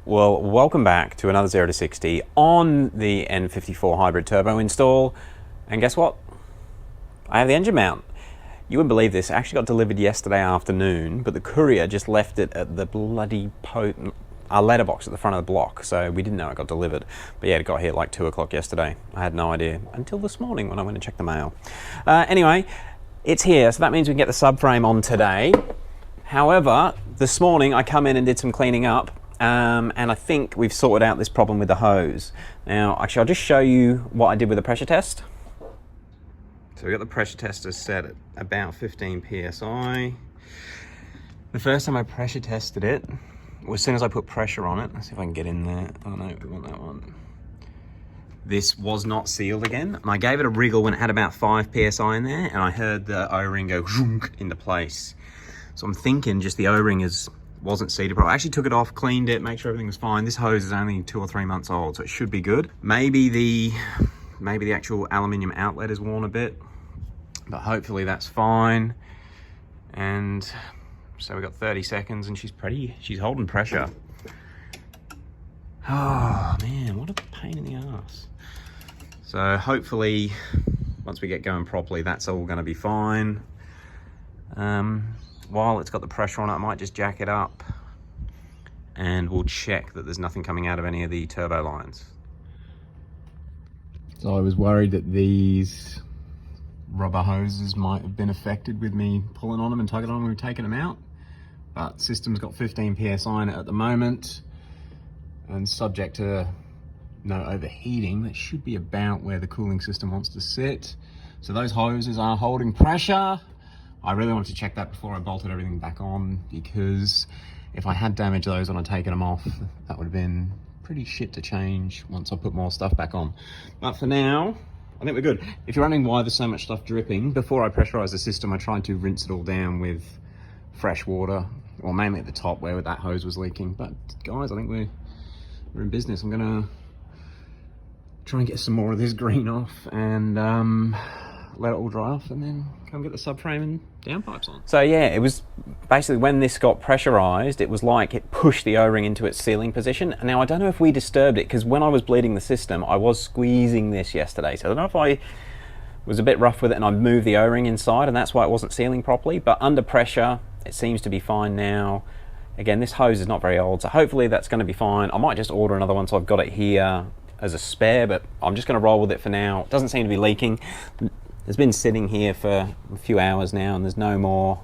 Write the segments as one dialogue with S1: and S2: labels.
S1: Well, welcome back to another 0 to 60 on the N54 hybrid turbo install. And guess what? I have the engine mount. You wouldn't believe this, it actually got delivered yesterday afternoon, but the courier just left it at the bloody letterbox at the front of the block, so we didn't know it got delivered. But yeah, it got here at like 2 o'clock yesterday. I had no idea until this morning when I went to check the mail. Anyway, it's here, so that means we can get the subframe on today. However, this morning I come in and did some cleaning up, and I think we've sorted out this problem with the hose. Now, actually, I'll just show you what I did with the pressure test. So we got the pressure tester set at about 15 psi. The first time I pressure tested it, as soon as I put pressure on it, let's see if I can get in there. Oh no, we want that one. This was not sealed again, and I gave it a wriggle when it had about 5 psi in there, and I heard the O-ring go into place. So I'm thinking just the O-ring wasn't seated properly. I actually took it off, cleaned it, make sure everything was fine. This hose is only 2 or 3 months old, so it should be good. Maybe the actual aluminium outlet is worn a bit, but hopefully that's fine. And so we got 30 seconds, and she's holding pressure. Oh man, what a pain in the ass. So hopefully, once we get going properly, that's all gonna be fine. While it's got the pressure on it, I might just jack it up and we'll check that there's nothing coming out of any of the turbo lines. So I was worried that these rubber hoses might have been affected with me pulling on them and tugging on them when we were taking them out. But system's got 15 psi in it at the moment, and subject to no overheating, that should be about where the cooling system wants to sit. So those hoses are holding pressure. I really wanted to check that before I bolted everything back on, because if I had damaged those when I'd taken them off, that would have been pretty shit to change once I put more stuff back on. But for now, I think we're good. If you're wondering why there's so much stuff dripping, before I pressurized the system, I tried to rinse it all down with fresh water, well, mainly at the top where that hose was leaking. But guys, I think we're in business. I'm gonna try and get some more of this green off and let it all dry off, and then come get the subframe and downpipes on. So yeah, it was basically when this got pressurized, it was like it pushed the O-ring into its sealing position. Now I don't know if we disturbed it, because when I was bleeding the system, I was squeezing this yesterday. So I don't know if I was a bit rough with it and I moved the O-ring inside, and that's why it wasn't sealing properly. But under pressure, it seems to be fine now. Again, this hose is not very old, so hopefully that's going to be fine. I might just order another one so I've got it here as a spare, but I'm just going to roll with it for now. It doesn't seem to be leaking. It's been sitting here for a few hours now, and there's no more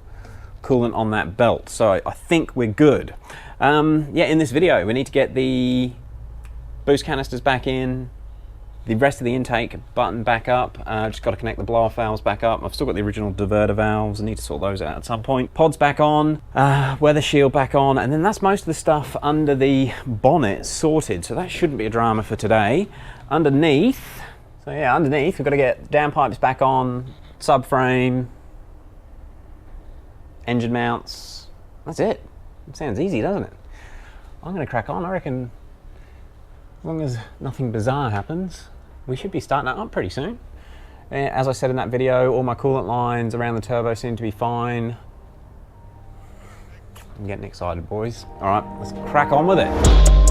S1: coolant on that belt, so I think we're good. Yeah, in this video, we need to get the boost canisters back in, the rest of the intake button back up. Just got to connect the blow-off valves back up. I've still got the original diverter valves. I need to sort those out at some point. Pods back on, weather shield back on, and then that's most of the stuff under the bonnet sorted, so that shouldn't be a drama for today. Underneath, so yeah, underneath we've got to get downpipes back on, subframe, engine mounts. That's it. It sounds easy, doesn't it? I'm going to crack on. I reckon as long as nothing bizarre happens, we should be starting that up pretty soon. As I said in that video, all my coolant lines around the turbo seem to be fine. I'm getting excited, boys. All right, let's crack on with it.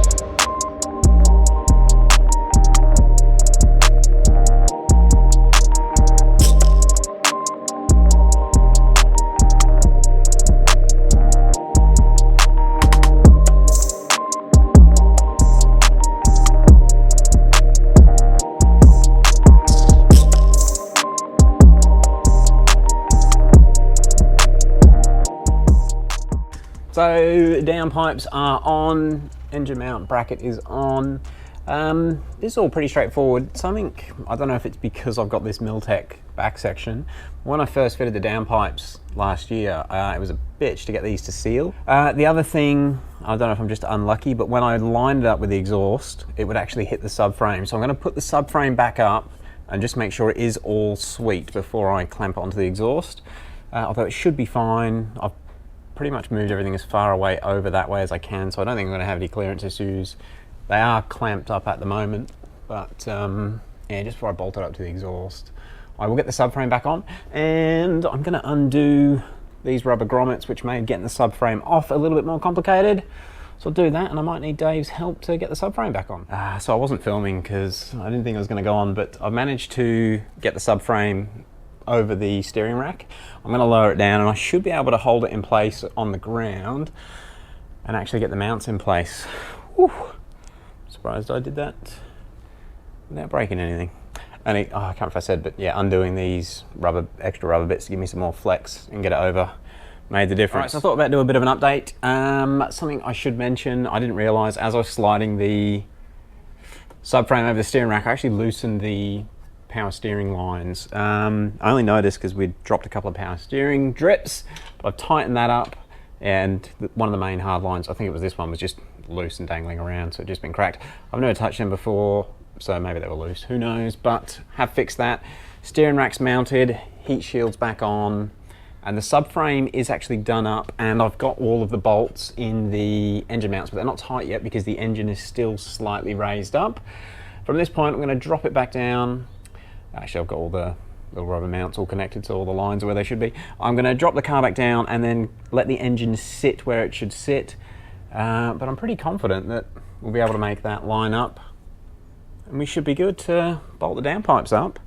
S1: So downpipes are on, engine mount bracket is on. This is all pretty straightforward. Something, I don't know if it's because I've got this Miltech back section. When I first fitted the downpipes last year, it was a bitch to get these to seal. The other thing, I don't know if I'm just unlucky, but when I lined it up with the exhaust, it would actually hit the subframe. So I'm gonna put the subframe back up and just make sure it is all sweet before I clamp it onto the exhaust. Although it should be fine. I've pretty much moved everything as far away over that way as I can, so I don't think I'm going to have any clearance issues. They are clamped up at the moment, but yeah, just before I bolt it up to the exhaust, I will get the subframe back on, and I'm going to undo these rubber grommets, which made getting the subframe off a little bit more complicated. So I'll do that, and I might need Dave's help to get the subframe back on. So I wasn't filming because I didn't think I was going to go on, but I've managed to get the subframe over the steering rack. I'm going to lower it down, and I should be able to hold it in place on the ground and actually get the mounts in place. Whew. Surprised I did that without breaking anything. And I can't remember if I said, but yeah, undoing these extra rubber bits to give me some more flex and get it over made the difference. Right, so I thought about doing a bit of an update. Something I should mention, I didn't realise as I was sliding the subframe over the steering rack, I actually loosened the power steering lines. I only noticed because we'd dropped a couple of power steering drips, but I've tightened that up, and one of the main hard lines, I think it was this one, was just loose and dangling around, so it's just been cracked. I've never touched them before, so maybe they were loose, who knows, but have fixed that. Steering rack's mounted, heat shield's back on, and the subframe is actually done up, and I've got all of the bolts in the engine mounts, but they're not tight yet because the engine is still slightly raised up. From this point, I'm going to drop it back down. Actually, I've got all the little rubber mounts all connected, so all the lines are where they should be. I'm going to drop the car back down and then let the engine sit where it should sit. But I'm pretty confident that we'll be able to make that line up, and we should be good to bolt the downpipes up.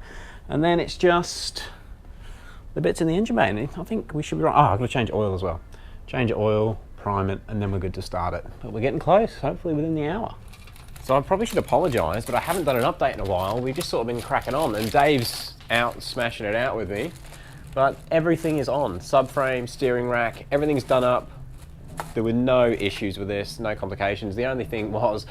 S1: And then it's just the bits in the engine bay. I think we should be right. Oh, I'm going to change oil as well. Change oil, prime it, and then we're good to start it. But we're getting close, hopefully within the hour. So I probably should apologise, but I haven't done an update in a while. We've just sort of been cracking on, and Dave's out smashing it out with me. But everything is on. Subframe, steering rack, everything's done up. There were no issues with this, no complications. The only thing was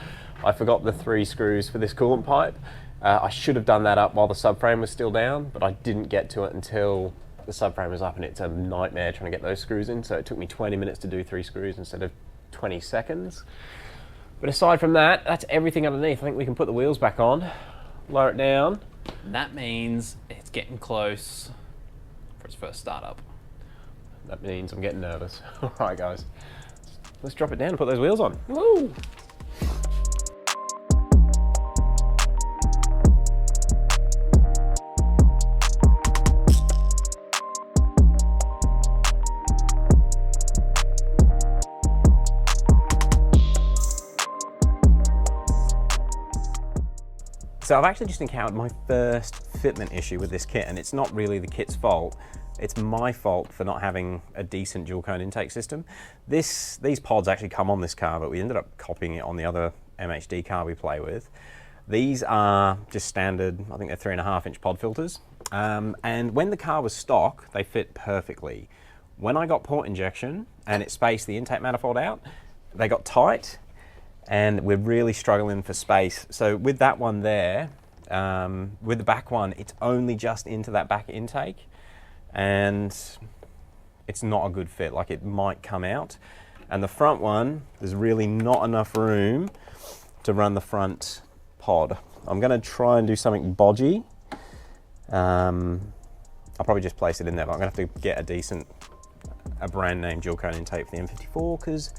S1: I forgot the 3 screws for this coolant pipe. I should have done that up while the subframe was still down, but I didn't get to it until the subframe was up, and it's a nightmare trying to get those screws in. So it took me 20 minutes to do 3 screws instead of 20 seconds. But aside from that, that's everything underneath. I think we can put the wheels back on, lower it down.
S2: That means it's getting close for its first startup.
S1: That means I'm getting nervous. All right, guys, let's drop it down and put those wheels on. Woo! So I've actually just encountered my first fitment issue with this kit, and it's not really the kit's fault. It's my fault for not having a decent dual cone intake system. These pods actually come on this car, but we ended up copying it on the other MHD car we play with. These are just standard, I think they're 3.5-inch pod filters. And when the car was stock, they fit perfectly. When I got port injection and it spaced the intake manifold out, they got tight, and we're really struggling for space. So with that one there, with the back one, it's only just into that back intake, and it's not a good fit. Like, it might come out. And the front one, there's really not enough room to run the front pod. I'm gonna try and do something bodgy. I'll probably just place it in there, but I'm gonna have to get a brand name dual cone intake for the N54, because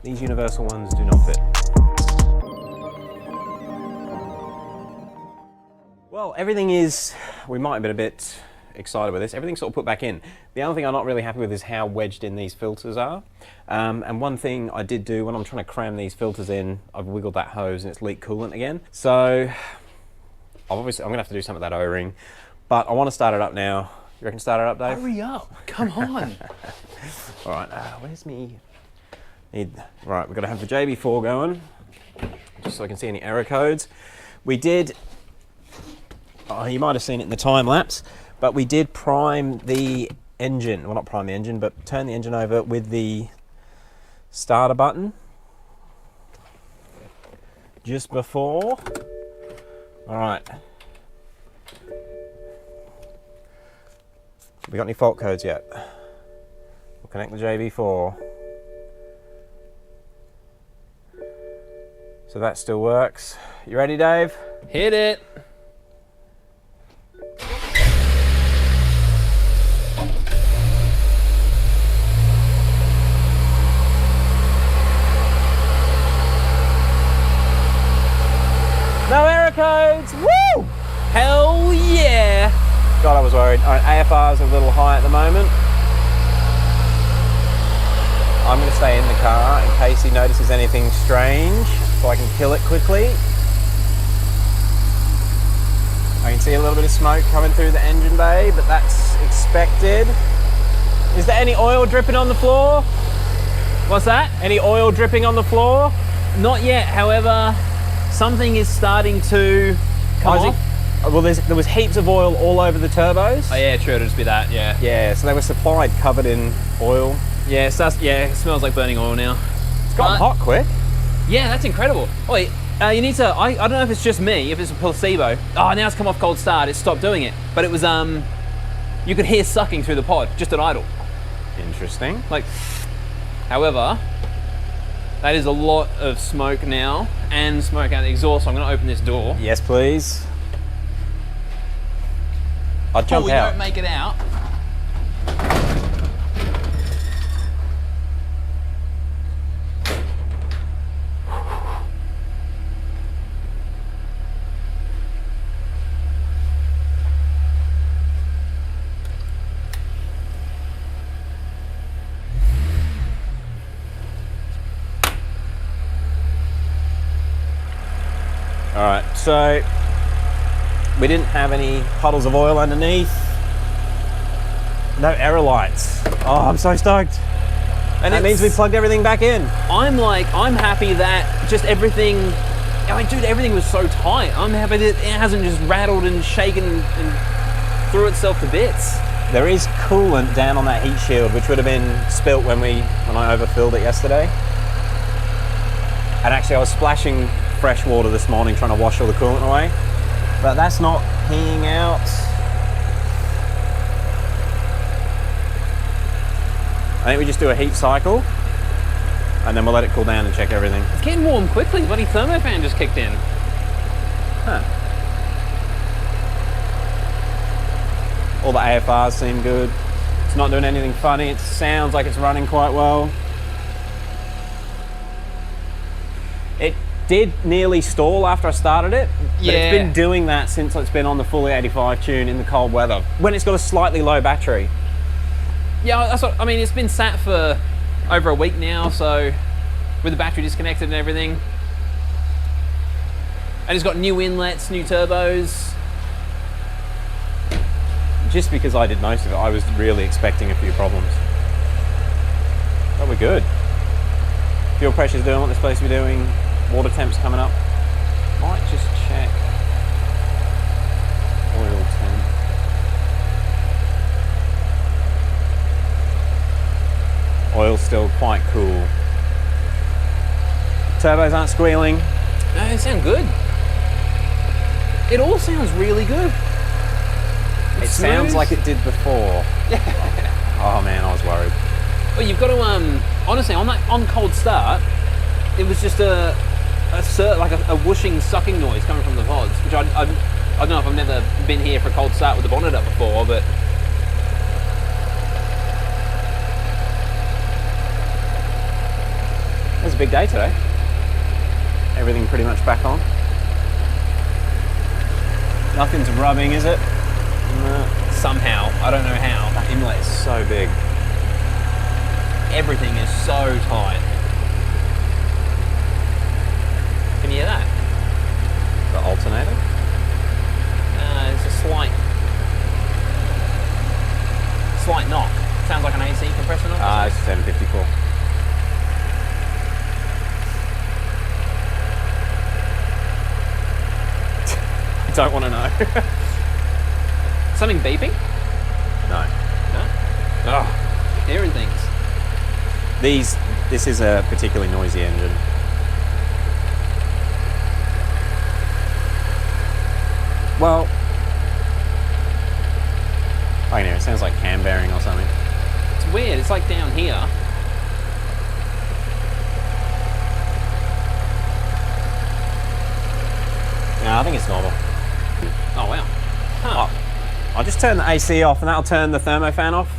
S1: these universal ones do not fit. Well, everything is, we might have been a bit excited with this, everything's sort of put back in. The only thing I'm not really happy with is how wedged in these filters are. And one thing I did do when I'm trying to cram these filters in, I've wiggled that hose and it's leaked coolant again. So I'm gonna have to do some of that O-ring, but I want to start it up now. You reckon start it up, Dave?
S2: Hurry up, come on.
S1: All right, where's me? Right, we've got to have the JB4 going, just so I can see any error codes. We did, you might have seen it in the time lapse, but we did prime the engine, well, not prime the engine, but turn the engine over with the starter button just before. All right. We got any fault codes yet? We'll connect the JB4. So that still works. You ready, Dave?
S2: Hit it.
S1: No error codes. Woo!
S2: Hell yeah.
S1: God, I was worried. All right, AFR's a little high at the moment. I'm going to stay in the car in case he notices anything strange, so I can kill it quickly. I can see a little bit of smoke coming through the engine bay, but that's expected. Is there any oil dripping on the floor?
S2: What's that?
S1: Any oil dripping on the floor?
S2: Not yet, however, something is starting to come off.
S1: Well, there was heaps of oil all over the turbos.
S2: Oh yeah, true, it'll just be that, yeah.
S1: Yeah, so they were supplied covered in oil.
S2: Yeah, it smells like burning oil now.
S1: It's gotten hot quick.
S2: Yeah, that's incredible. Wait, you need to, I don't know if it's just me, if it's a placebo. Oh, now it's come off cold start, it stopped doing it. But it was, you could hear sucking through the pod, just at idle.
S1: Interesting.
S2: Like, however, that is a lot of smoke now, and smoke out the exhaust, so I'm gonna open this door.
S1: Yes, please. I'll jump
S2: we
S1: out.
S2: don't make it out.
S1: All right, so we didn't have any puddles of oil underneath. No error lights. Oh, I'm so stoked. And that means we plugged everything back in.
S2: I'm happy that just everything, dude, everything was so tight. I'm happy that it hasn't just rattled and shaken and threw itself to bits.
S1: There is coolant down on that heat shield, which would have been spilt when I overfilled it yesterday. And actually I was splashing fresh water this morning trying to wash all the coolant away. But that's not peeing out. I think we just do a heat cycle and then we'll let it cool down and check everything.
S2: It's getting warm quickly. The bloody thermofan just kicked in.
S1: Huh. All the AFRs seem good. It's not doing anything funny. It sounds like it's running quite well. It did nearly stall after I started it, but
S2: Yeah.
S1: it's been doing that since it's been on the fully 85 tune in the cold weather, when it's got a slightly low battery.
S2: Yeah, that's what, I mean, it's been sat for over a week now, so with the battery disconnected and everything. And it's got new inlets, new turbos.
S1: Just because I did most of it, I was really expecting a few problems. But we're good. Fuel pressure's doing what they're supposed to be doing. Water temp's coming up. Might just check oil temp. Oil's still quite cool. Turbos aren't squealing.
S2: No, it sounds good. It all sounds really good.
S1: It sounds like it did before. Oh man, I was worried.
S2: Well, you've got to, honestly, on cold start, it was just a whooshing, sucking noise coming from the pods, which I don't know if I've never been here for a cold start with the bonnet up before, but
S1: It was a big day today. Everything pretty much back on. Nothing's rubbing, is it? No.
S2: somehow, I don't know how.
S1: That inlet is so big.
S2: Everything is so tight. Can you hear that?
S1: The alternator?
S2: It's a slight knock. Sounds like an AC compressor knock.
S1: It's a N54. Don't want to know.
S2: Something beeping?
S1: No.
S2: No? Oh, hearing things.
S1: This is a particularly noisy engine. Well, I can hear it. It sounds like cam bearing or something.
S2: It's weird. It's like down here.
S1: No, I think it's normal.
S2: Oh wow. Huh.
S1: Oh, I'll just turn the AC off and that'll turn the thermofan off.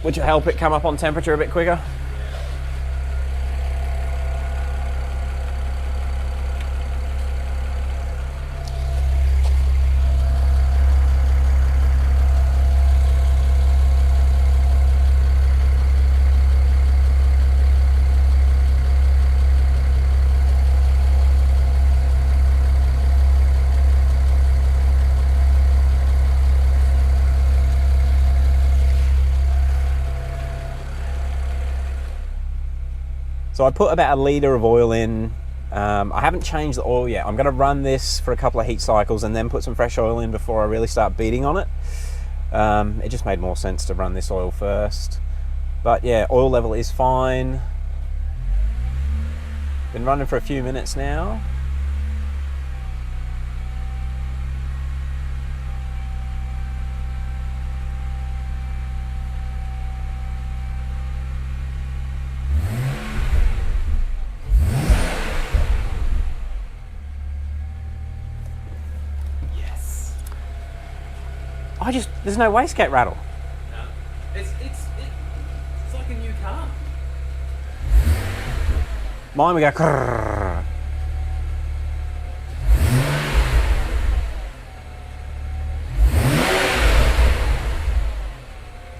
S1: Which will help it come up on temperature a bit quicker.
S2: So I put about a litre of oil in. I haven't changed the oil yet. I'm going to run this for a couple of heat cycles and then put some fresh oil in before I really start beating on it. It just made more sense to run this oil first. But yeah, oil level is fine. Been running for a few minutes now. There's no wastegate rattle.
S3: No. It's like a new car.
S2: Mine we go crrrr.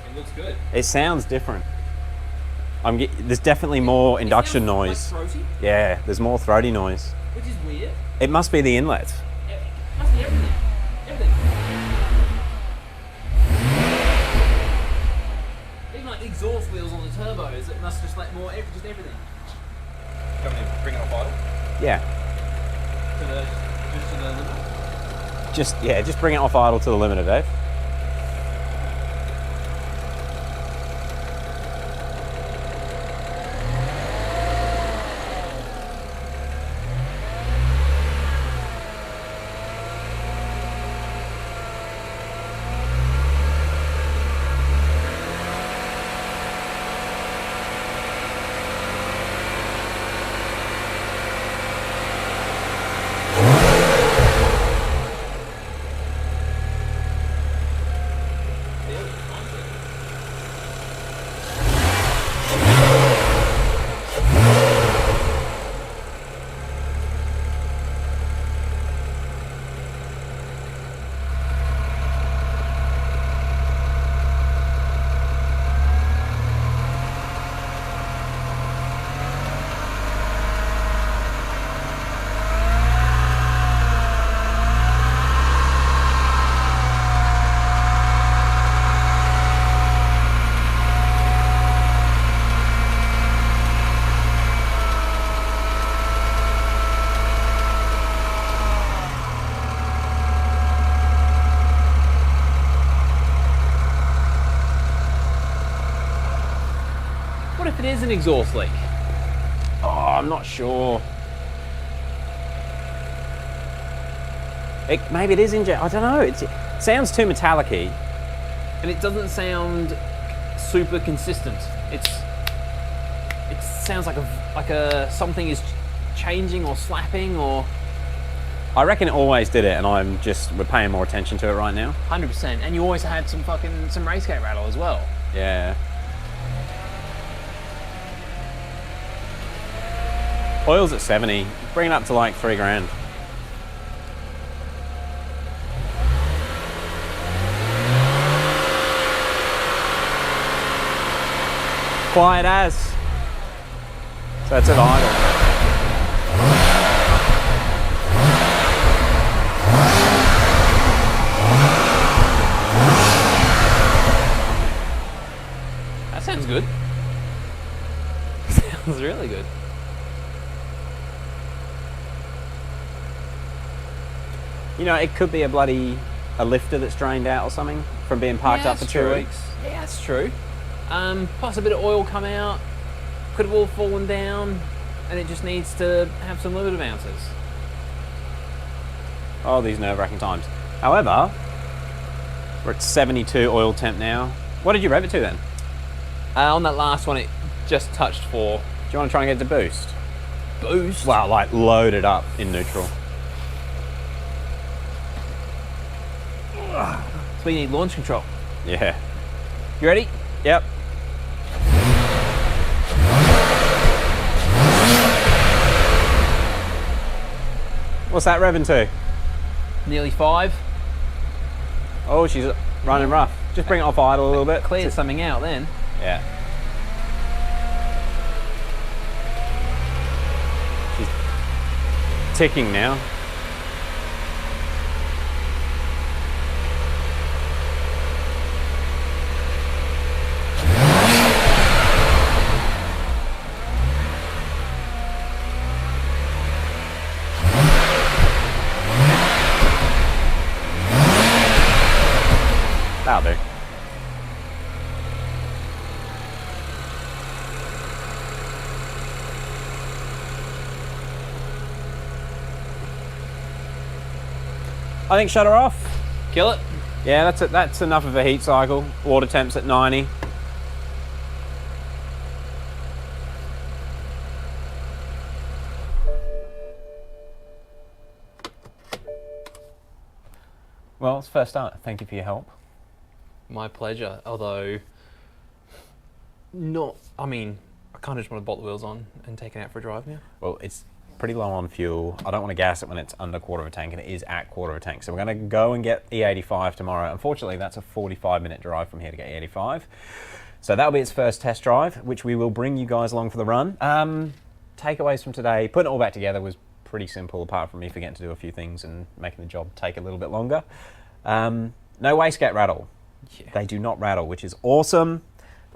S3: It looks good.
S2: It sounds different. There's definitely more induction noise.
S3: Like throaty,
S2: Yeah, there's more throaty noise.
S3: which is weird.
S2: It must be the inlet.
S3: It must be everything. Everything. Even like the exhaust wheels on the turbos, it must just let more, just everything. Come in, bring it off idle.
S2: Yeah.
S3: Just to the limit.
S2: Just bring it off idle to the limiter, Dave.
S3: What if it is an exhaust leak?
S2: Oh, I'm not sure. Maybe it is inject. I don't know. It sounds too metallic-y.
S3: And it doesn't sound super consistent. It sounds like something is changing or slapping or.
S2: I reckon it always did it, and we're paying more attention to it right now.
S3: 100%. And you always had some race gate rattle as well.
S2: Yeah. Oil's at 70. Bring it up to like $3,000. Quiet as. So that's at idle.
S3: That sounds good. Sounds really good.
S2: You know, it could be a lifter that's drained out or something from being parked up for 2 weeks.
S3: Yeah, that's true. Plus a bit of oil come out, could have all fallen down, and it just needs to have some limiter bounces.
S2: Oh, these nerve-wracking times. However, we're at 72 oil temp now. What did you rev it to then?
S3: On that last one, it just touched 4.
S2: Do you want to try and get it to boost?
S3: Boost?
S2: Well, like load it up in neutral.
S3: So we need launch control.
S2: Yeah.
S3: You ready?
S2: Yep. What's that revving to?
S3: Nearly 5.
S2: Oh, she's running rough. Just bring it off idle a little bit.
S3: Cleared something out then.
S2: Yeah. She's ticking now.
S1: I think shut her off.
S2: Kill it.
S1: Yeah, that's enough of a heat cycle. Water temp's at 90. Well, it's first start. Thank you for your help.
S2: My pleasure. Although, I kind of just want to bolt the wheels on and take it out for a drive now.
S1: Well, it's pretty low on fuel. I don't want to gas it when it's under quarter of a tank, and it is at quarter of a tank. So we're going to go and get E85 tomorrow. Unfortunately, that's a 45-minute drive from here to get E85. So that'll be its first test drive, which we will bring you guys along for the run. Takeaways from today, putting it all back together was pretty simple, apart from me forgetting to do a few things and making the job take a little bit longer. No wastegate rattle.
S2: Yeah.
S1: They do not rattle, which is awesome.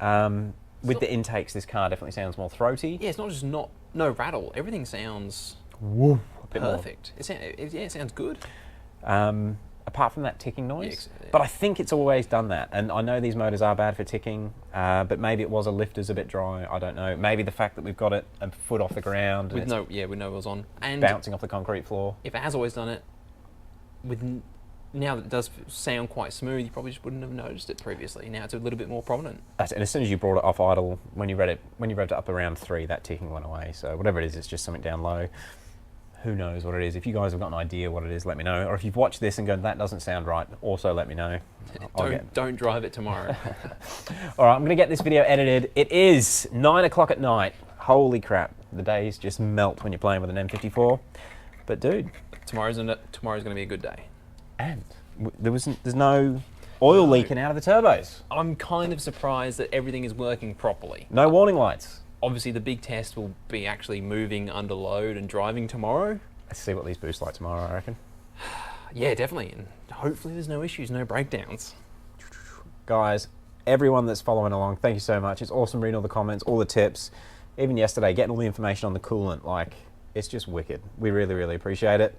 S1: With the intakes, this car definitely sounds more throaty.
S2: Yeah, it's not just no rattle. Everything sounds perfect. It sounds good.
S1: Apart from that ticking noise.
S2: Yeah.
S1: But I think it's always done that. And I know these motors are bad for ticking, but maybe it was a lifter's a bit dry. I don't know. Maybe the fact that we've got it a foot off the ground
S2: With no wheels on. And
S1: bouncing off the concrete floor.
S2: if it has always done it, now that it does sound quite smooth, you probably just wouldn't have noticed it previously. Now it's a little bit more prominent.
S1: And as soon as you brought it off idle, when you revved it up around 3, that ticking went away. So whatever it is, it's just something down low. Who knows what it is? If you guys have got an idea what it is, let me know. Or if you've watched this and gone, that doesn't sound right, also let me know.
S2: Don't drive it tomorrow.
S1: All right, I'm gonna get this video edited. It is 9 o'clock at night. Holy crap, the days just melt when you're playing with an M54. But dude,
S2: tomorrow's going to be a good day.
S1: and there's no oil leaking out of the turbos.
S2: I'm kind of surprised that everything is working properly.
S1: No warning lights.
S2: Obviously, the big test will be actually moving under load and driving tomorrow.
S1: Let's see what these boost like tomorrow, I reckon.
S2: Yeah, definitely. And hopefully there's no issues, no breakdowns.
S1: Guys, everyone that's following along, thank you so much. It's awesome reading all the comments, all the tips. Even yesterday, getting all the information on the coolant, like, it's just wicked. We really, really appreciate it.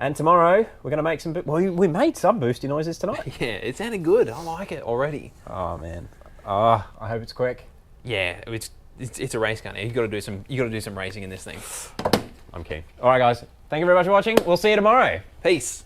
S1: And tomorrow, we're going to make some... we made some boosty noises tonight.
S2: Yeah, it sounded good. I like it already.
S1: Oh, man. I hope it's quick.
S2: Yeah, it's a race car now. You got to do some racing in this thing.
S1: I'm keen. All right, guys. Thank you very much for watching. We'll see you tomorrow.
S2: Peace.